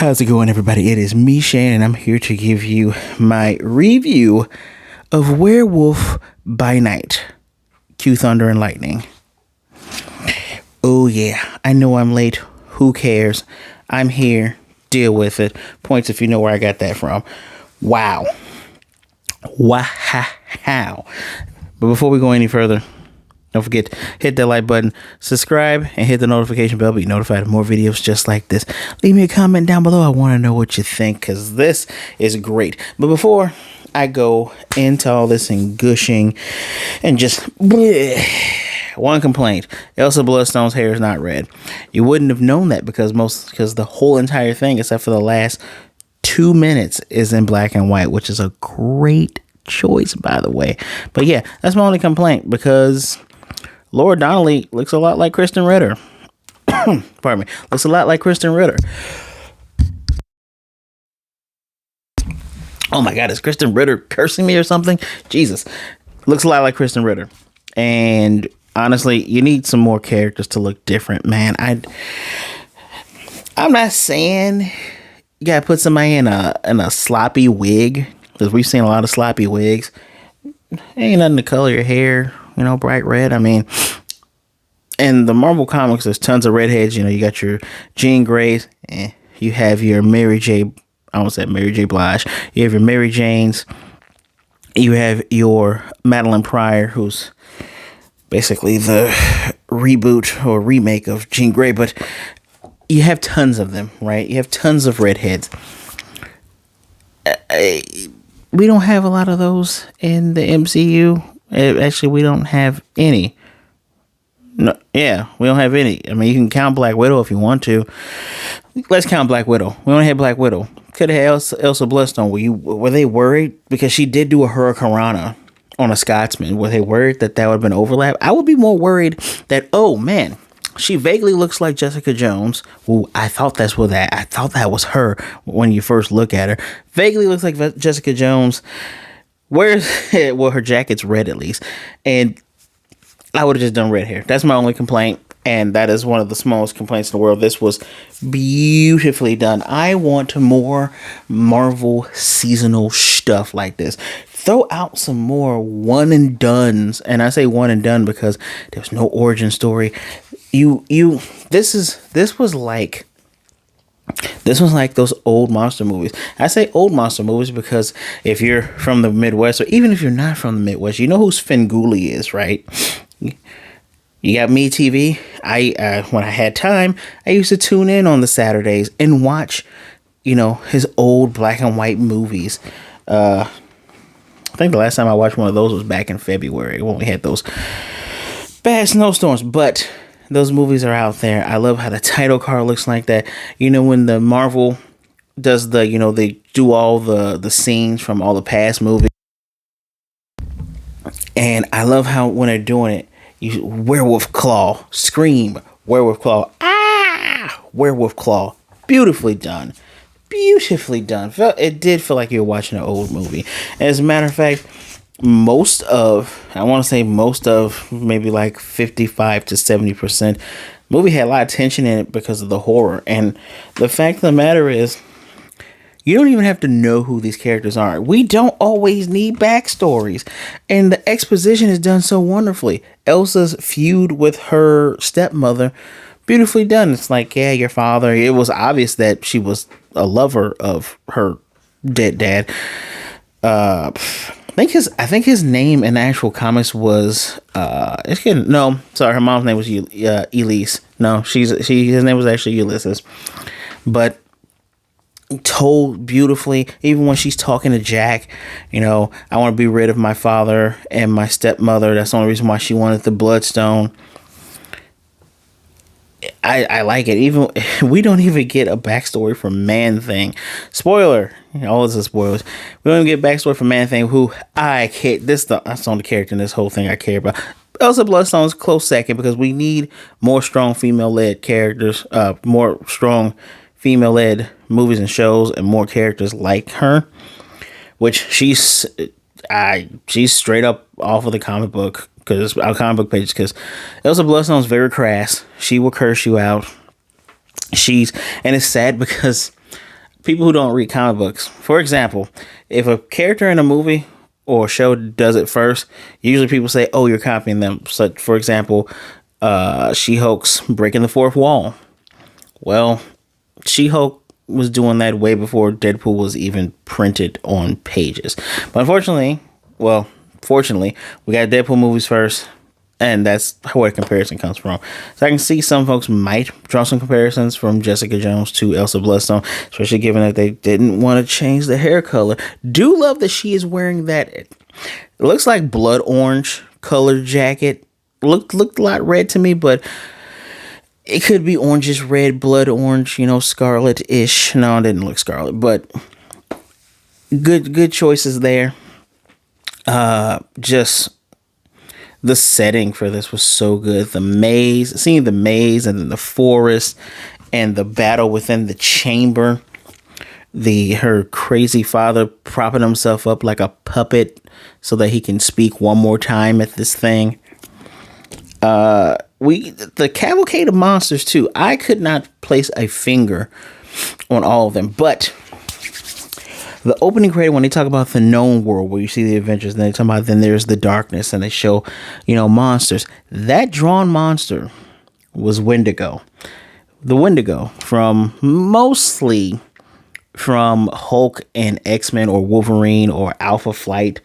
How's it going, everybody? It is me, Shane, and I'm here to give you my review of Werewolf by Night. Cue thunder and lightning. Oh yeah, I know I'm late. Who cares? I'm here. Deal with it. Points if you know where I got that from. Wow. Wow. But before we go any further, don't forget, hit that like button, subscribe, and hit the notification bell to be notified of more videos just like this. Leave me a comment down below. I want to know what you think, because this is great. But before I go into all this and gushing and just bleh, one complaint: Elsa Bloodstone's hair is not red. You wouldn't have known that because the whole entire thing, except for the last 2 minutes, is in black and white, which is a great choice, by the way. But yeah, that's my only complaint, because Laura Donnelly looks a lot like Kristen Ritter. Pardon me. Looks a lot like Kristen Ritter. Oh my God, is Kristen Ritter cursing me or something? Jesus. Looks a lot like Kristen Ritter. And honestly, you need some more characters to look different, man. I'm not saying you gotta put somebody in a sloppy wig, because we've seen a lot of sloppy wigs. Ain't nothing to color your hair, bright red. I mean, in the Marvel comics, there's tons of redheads. You got your Jean Greys, and you have your Mary J. I almost said Mary J. Blige. You have your Mary Janes. You have your Madeline Pryor, who's basically the reboot or remake of Jean Grey. But you have tons of them, right? You have tons of redheads. We don't have a lot of those in the MCU. Actually, we don't have any. No, yeah, we don't have any. I mean, you can count Black Widow if you want to. Let's count Black Widow. We only had Black Widow. Could have had Elsa Bloodstone. Were they worried? Because she did do a Hurricanrana on a Scotsman. Were they worried that would have been overlap? I would be more worried that, oh man, she vaguely looks like Jessica Jones. Well, I thought that was her when you first look at her. Vaguely looks like Jessica Jones. Well, her jacket's red at least. And I would have just done red hair. That's my only complaint. And that is one of the smallest complaints in the world. This was beautifully done. I want more Marvel seasonal stuff like this. Throw out some more one and dones. And I say one and done because there's no origin story. This was like those old monster movies. I say old monster movies because if you're from the Midwest, or even if you're not from the Midwest, you know who Svengoolie is, right? You got Me TV. When I had time, I used to tune in on the Saturdays and watch, his old black and white movies. I think the last time I watched one of those was back in February when we had those bad snowstorms, but those movies are out there. I love how the title card looks like that. When the Marvel does they do all the scenes from all the past movies. And I love how when they're doing it, Werewolf Claw, Scream, Werewolf Claw, Werewolf Claw. Beautifully done. It did feel like you were watching an old movie. As a matter of fact, most of maybe like 55 to 70% movie had a lot of tension in it because of the horror. And the fact of the matter is, you don't even have to know who these characters are. We don't always need backstories. And the exposition is done so wonderfully. Elsa's feud with her stepmother, beautifully done. It's like, yeah, your father. It was obvious that she was a lover of her dead dad. I think his name in the actual comics was her mom's name was Elise. No, his name was actually Ulysses. But told beautifully, even when she's talking to Jack, I want to be rid of my father and my stepmother. That's the only reason why she wanted the Bloodstone. I like it. Even we don't even get a backstory for Man-Thing. Spoiler. All this is spoilers. We don't even get backstory for Man-Thing, who I care. That's the only character in this whole thing I care about. Elsa Bloodstone's close second because we need more strong female-led characters, more strong female-led movies and shows, and more characters like her. Which she's straight up off of the comic book. Because our comic book pages, because Elsa Bloodstone is very crass. She will curse you out. And it's sad because people who don't read comic books, for example, if a character in a movie or show does it first, usually people say, "Oh, you're copying them." So, for example, She-Hulk's breaking the fourth wall. Well, She-Hulk was doing that way before Deadpool was even printed on pages. But unfortunately, well, fortunately, we got Deadpool movies first, and that's where the comparison comes from. So I can see some folks might draw some comparisons from Jessica Jones to Elsa Bloodstone, especially given that they didn't want to change the hair color. Do love that she is wearing that. It looks like blood orange colored jacket. Looked a lot red to me, but it could be orangish red, blood orange, scarlet-ish. No, it didn't look scarlet, but good choices there. Just the setting for this was so good. The maze, seeing the maze and then the forest and the battle within the chamber. Her crazy father propping himself up like a puppet so that he can speak one more time at this thing. The cavalcade of monsters too. I could not place a finger on all of them, but the opening credit, when they talk about the known world where you see the adventures, and they talk about then there's the darkness, and they show, monsters. That drawn monster was Wendigo. The Wendigo mostly from Hulk and X-Men or Wolverine or Alpha Flight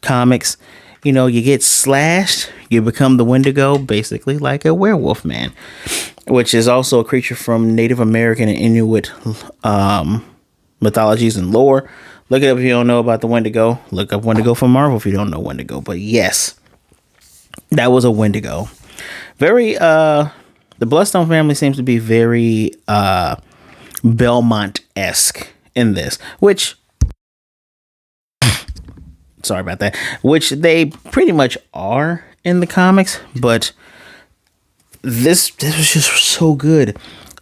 comics. You get slashed, you become the Wendigo, basically like a werewolf man, which is also a creature from Native American and Inuit mythologies and lore. Look it up if you don't know about the Wendigo. Look up Wendigo from Marvel if you don't know Wendigo. But yes, that was a Wendigo. Very, the Bloodstone family seems to be very Belmont-esque in this, which, sorry about that, which they pretty much are in the comics, but this was just so good.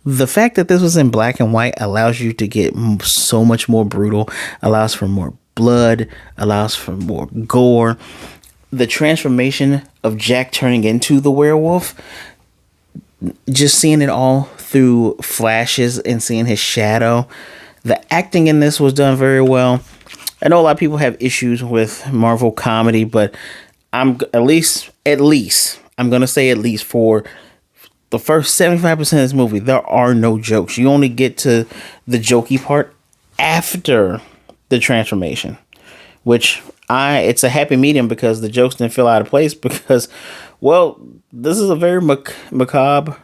The fact that this was in black and white allows you to get so much more brutal, allows for more blood, allows for more gore. The transformation of Jack turning into the werewolf, just seeing it all through flashes and seeing his shadow. The acting in this was done very well. I know a lot of people have issues with Marvel comedy, but I'm at least, I'm going to say at least for the first 75% of this movie, there are no jokes. You only get to the jokey part after the transformation, which it's a happy medium because the jokes didn't feel out of place because, well, this is a very macabre,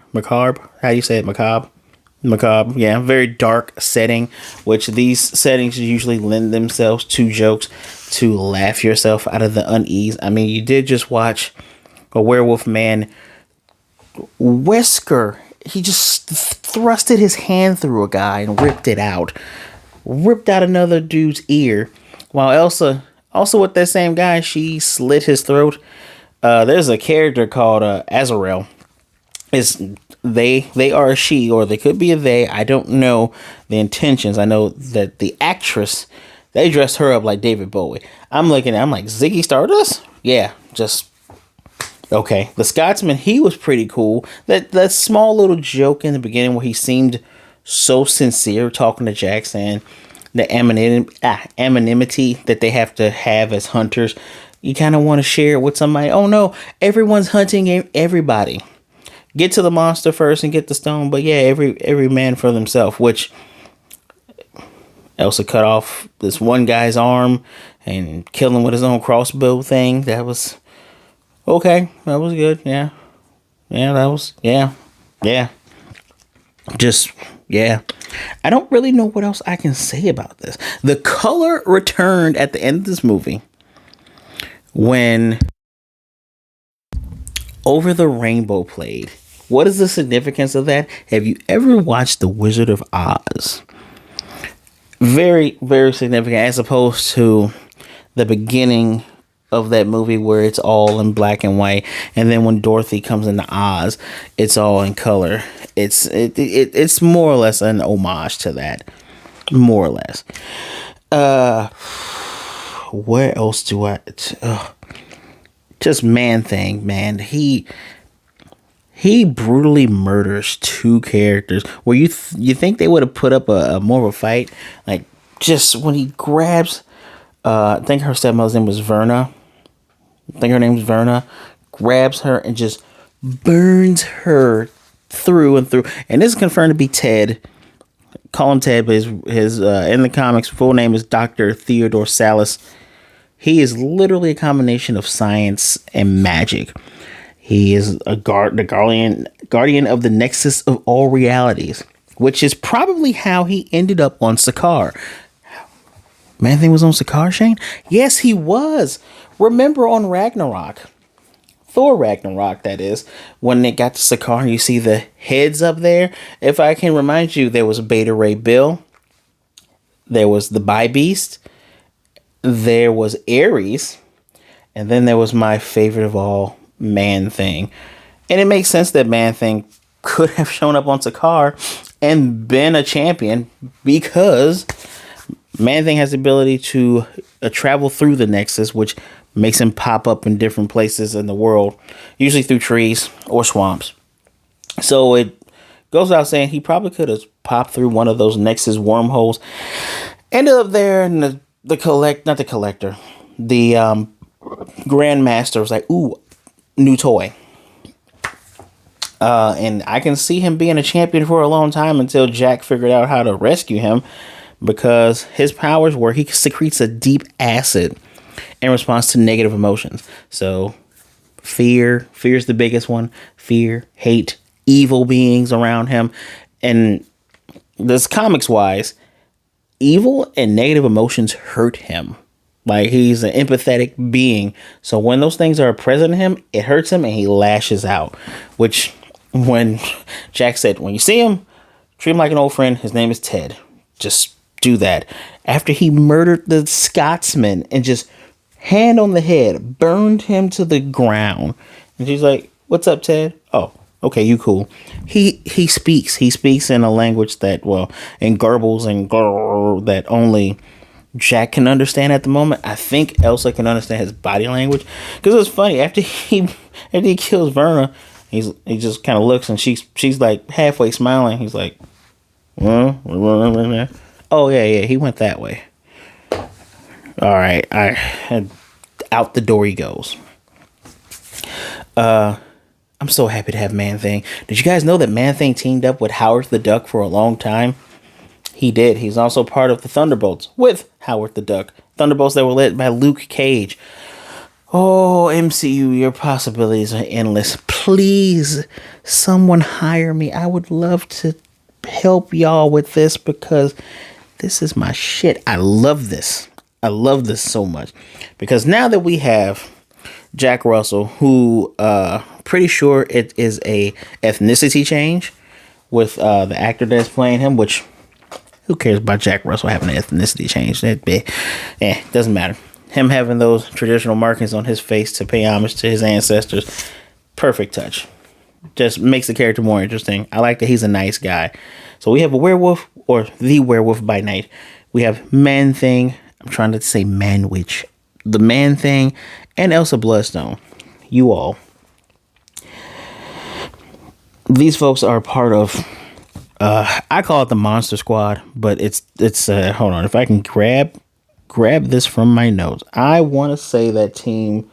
how do you say it? Macabre, yeah, very dark setting, which these settings usually lend themselves to jokes to laugh yourself out of the unease. I mean, you did just watch a werewolf man Wesker. He just thrusted his hand through a guy and ripped out another dude's ear, while Elsa, also with that same guy, she slit his throat. There's a character called Azrael. They are a she, or they could be a they. I don't know the intentions. I know that the actress, they dressed her up like David Bowie. I'm like Ziggy Stardust? Yeah, just okay. The Scotsman, he was pretty cool. That small little joke in the beginning where he seemed so sincere talking to Jack, saying the anonymity that they have to have as hunters. You kind of want to share it with somebody. Oh no, everyone's hunting everybody. Get to the monster first and get the stone. But yeah, every man for themselves, which Elsa cut off this one guy's arm and killed him with his own crossbow thing. That was okay. That was good. Yeah. Just, yeah. I don't really know what else I can say about this. The color returned at the end of this movie when Over the Rainbow played. What is the significance of that? Have you ever watched The Wizard of Oz? Very, very significant, as opposed to the beginning of that movie where it's all in black and white, and then when Dorothy comes into Oz, it's all in color. It's more or less an homage to that, more or less. Where else do I? Just Man Thing, man. He He brutally murders two characters where you think they would have put up a more of a fight, like just when he grabs. I think her stepmother's name was Verna. I think her name was Verna. Grabs her and just burns her through and through. And this is confirmed to be Ted. Call him Ted, but his in the comics full name is Dr. Theodore Salas. He is literally a combination of science and magic. He is the guardian of the nexus of all realities, which is probably how he ended up on Sakaar. Man-Thing was on Sakaar, Shane? Yes, he was. Remember on Ragnarok, Thor Ragnarok, that is, when they got to Sakaar, you see the heads up there. If I can remind you, there was Beta Ray Bill, there was the Bi-Beast, there was Ares, and then there was my favorite of all, Man-Thing. And it makes sense that Man-Thing could have shown up on Sakaar and been a champion because Man-Thing has the ability to travel through the Nexus, which makes him pop up in different places in the world, usually through trees or swamps. So it goes without saying he probably could have popped through one of those Nexus wormholes, ended up there, and the Grandmaster was like, "Ooh, new toy." And I can see him being a champion for a long time until Jack figured out how to rescue him, because his powers were he secretes a deep acid in response to negative emotions. So fear's the biggest one. Fear, hate, evil beings around him. And this comics wise, evil and negative emotions hurt him. Like, he's an empathetic being. So when those things are present in him, it hurts him and he lashes out. Which, when Jack said, when you see him, treat him like an old friend. His name is Ted. Just do that. After he murdered the Scotsman and just hand on the head, burned him to the ground. And she's like, "What's up, Ted?" "Oh, okay, you cool." He speaks. He speaks in a language that, well, in garbles and that only Jack can understand at the moment. I think Elsa can understand his body language, because it's funny, after he kills Verna, he just kind of looks, and she's like halfway smiling. He's like, "Oh yeah, he went that way. All right, out the door he goes." I'm so happy to have Man-Thing. Did you guys know that Man-Thing teamed up with Howard the Duck for a long time? He did. He's also part of the Thunderbolts with Howard the Duck. Thunderbolts that were led by Luke Cage. Oh, MCU, your possibilities are endless. Please, someone hire me. I would love to help y'all with this, because this is my shit. I love this. I love this so much. Because now that we have Jack Russell, who pretty sure it is a ethnicity change with the actor that's playing him, which, who cares about Jack Russell having an ethnicity change? Doesn't matter. Him having those traditional markings on his face to pay homage to his ancestors, perfect touch. Just makes the character more interesting. I like that he's a nice guy. So we have a werewolf, or the Werewolf by Night. We have Man-Thing. I'm trying to say Man-Witch. The Man-Thing and Elsa Bloodstone. You all. These folks are part of, I call it the Monster Squad, but it's hold on, if I can grab this from my notes. I want to say that team,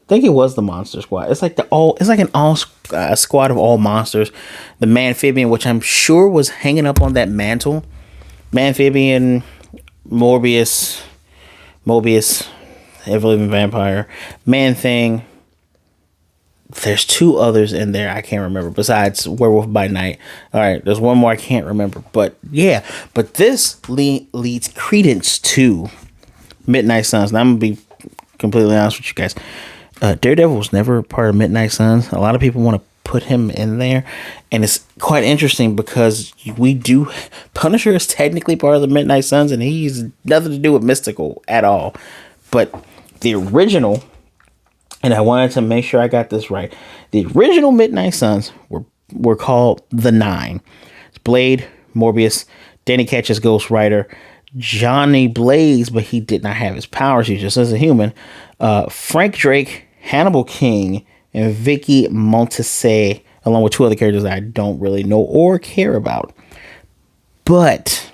I think it was the Monster Squad. It's like an all squad of all monsters. The Manphibian, which I'm sure was hanging up on that mantle. Manphibian, Mobius, Ever-Living Vampire, Man-Thing. There's two others in there I can't remember besides Werewolf by Night. All right, there's one more I can't remember. But yeah, but this leads credence to Midnight Suns. Now, I'm going to be completely honest with you guys. Daredevil was never part of Midnight Suns. A lot of people want to put him in there. And it's quite interesting because Punisher is technically part of the Midnight Suns, and he's nothing to do with Mystical at all. But the original, and I wanted to make sure I got this right, the original Midnight Suns were called the Nine. It's Blade, Morbius, Danny Ketch as Ghost Rider, Johnny Blaze, but he did not have his powers, he just as a human, Frank Drake, Hannibal King, and Vicky Montese, along with two other characters that I don't really know or care about. But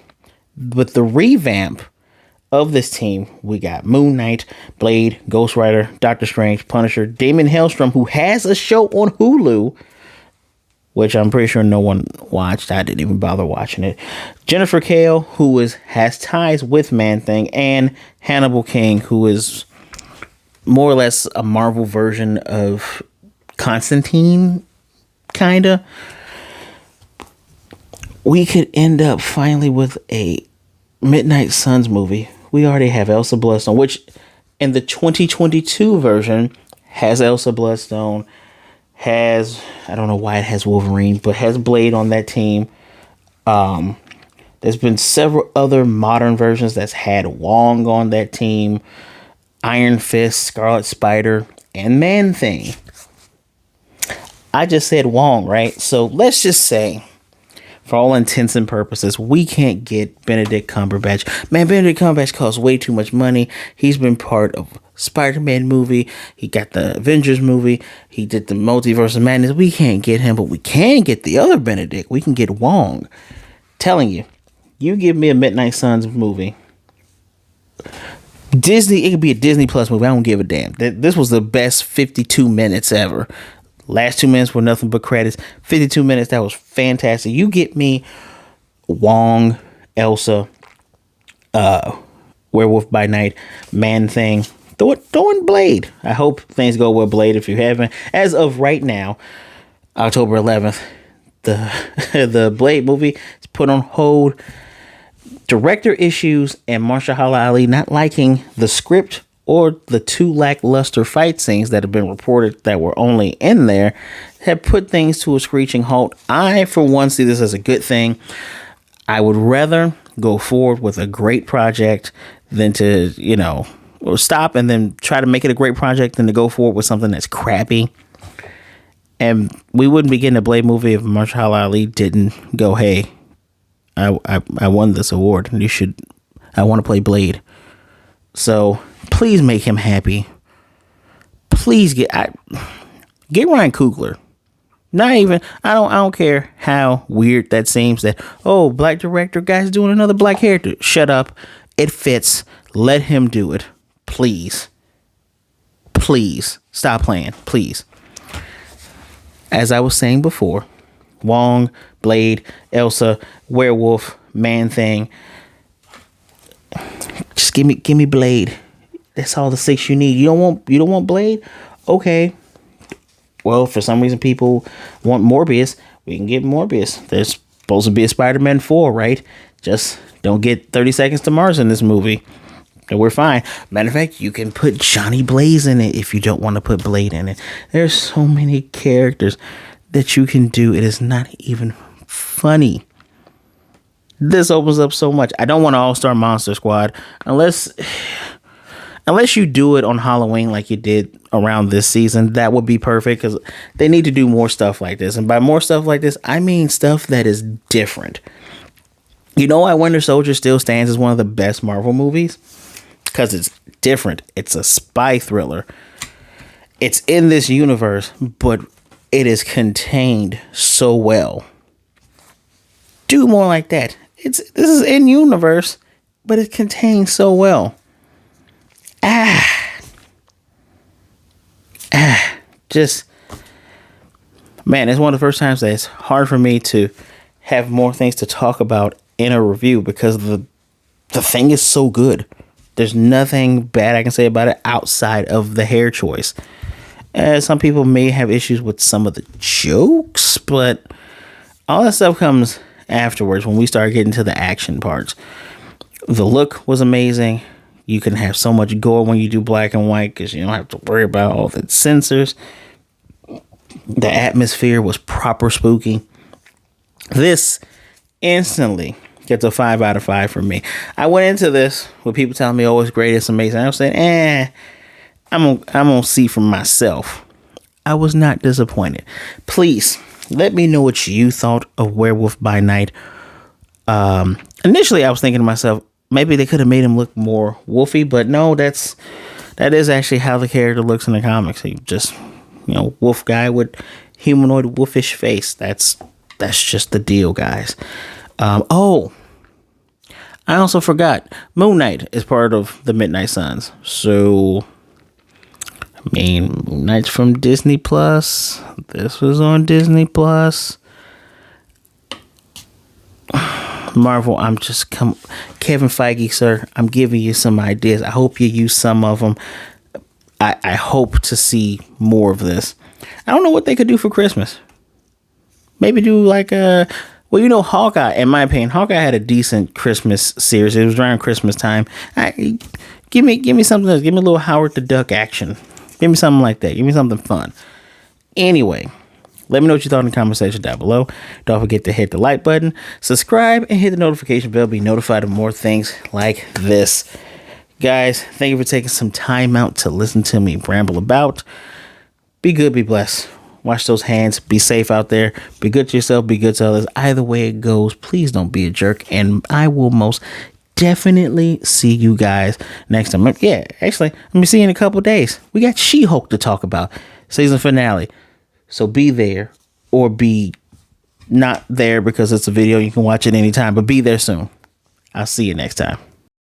with the revamp of this team, we got Moon Knight, Blade, Ghost Rider, Doctor Strange, Punisher, Damon Hellstrom, who has a show on Hulu, which I'm pretty sure no one watched. I didn't even bother watching it. Jennifer Kale, who has ties with Man-Thing, and Hannibal King, who is more or less a Marvel version of Constantine, kinda. We could end up finally with a Midnight Suns movie. We already have Elsa Bloodstone, which in the 2022 version has Elsa Bloodstone, has, I don't know why it has Wolverine, but has Blade on that team. There's been several other modern versions that's had Wong on that team, Iron Fist, Scarlet Spider, and Man-Thing. I just said Wong, right? So let's just say, for all intents and purposes, we can't get Benedict Cumberbatch. Man, Benedict Cumberbatch costs way too much money. He's been part of Spider-Man movie. He got the Avengers movie. He did the Multiverse of Madness. We can't get him, but we can get the other Benedict. We can get Wong. Telling you, you give me a Midnight Suns movie. Disney, it could be a Disney Plus movie. I don't give a damn. This was the best 52 minutes ever. Last 2 minutes were nothing but credits. 52 minutes, that was fantastic. You get me Wong, Elsa, Werewolf by Night, Man-Thing, throw in Blade. I hope things go with Blade if you haven't. As of right now, October 11th, the Blade movie is put on hold. Director issues and Mahershala Ali not liking the script or the two lackluster fight scenes that have been reported that were only in there have put things to a screeching halt. I, for one, see this as a good thing. I would rather go forward with a great project than to, stop and then try to make it a great project than to go forward with something that's crappy. And we wouldn't be getting a Blade movie if Mahershala Ali didn't go, hey, I won this award and I want to play Blade. So please make him happy. Please get Ryan Coogler. Not even, I don't care how weird that seems that, oh, black director guy's doing another black character. Shut up. It fits. Let him do it. Please. Please. Stop playing. Please. As I was saying before, Wong, Blade, Elsa, Werewolf, Man-Thing. Just give me Blade. That's all the 6 you need. You don't want Blade? Okay. Well, for some reason people want Morbius. We can get Morbius. There's supposed to be a Spider-Man 4, right? Just don't get 30 Seconds to Mars in this movie. And we're fine. Matter of fact, you can put Johnny Blaze in it if you don't want to put Blade in it. There's so many characters that you can do. It is not even funny. This opens up so much. I don't want an all-star Monster Squad unless you do it on Halloween like you did around this season. That would be perfect because they need to do more stuff like this. And by more stuff like this, I mean stuff that is different. You know why Winter Soldier still stands as one of the best Marvel movies? Because it's different. It's a spy thriller. It's in this universe, but it is contained so well. Do more like that. This is in universe, but it's contained so well. Just, man, it's one of the first times that it's hard for me to have more things to talk about in a review because the thing is so good. There's nothing bad I can say about it outside of the hair choice. Some people may have issues with some of the jokes, but all that stuff comes afterwards when we start getting to the action parts. The look was amazing. You can have so much gore when you do black and white because you don't have to worry about all the censors. The atmosphere was proper spooky. This instantly gets a 5 out of 5 from me. I went into this with people telling me, oh, it's great, it's amazing. I was saying, I'm gonna see for myself. I was not disappointed. Please let me know what you thought of Werewolf by Night. Initially, I was thinking to myself, maybe they could have made him look more wolfy, but no, that is actually how the character looks in the comics. He just, wolf guy with humanoid wolfish face. That's just the deal, guys. Oh, I also forgot. Moon Knight is part of the Midnight Suns. So, I mean, Moon Knight's from Disney Plus. This was on Disney Plus. Marvel, Kevin Feige, sir, I'm giving you some ideas. I hope you use some of them. I hope to see more of this. I don't know what they could do for Christmas. Maybe do like Hawkeye, in my opinion, Hawkeye had a decent Christmas series. It was around Christmas time. Give me something else. Give me a little Howard the Duck action. Give me something like that. Give me something fun. Anyway, let me know what you thought in the comment section down below. Don't forget to hit the like button, subscribe, and hit the notification bell to be notified of more things like this. Guys, thank you for taking some time out to listen to me ramble about. Be good, be blessed. Wash those hands. Be safe out there. Be good to yourself. Be good to others. Either way it goes, please don't be a jerk. And I will most definitely see you guys next time. Yeah, actually, let me see you in a couple days. We got She-Hulk to talk about. Season finale. So be there or be not there because it's a video. You can watch it anytime, but be there soon. I'll see you next time.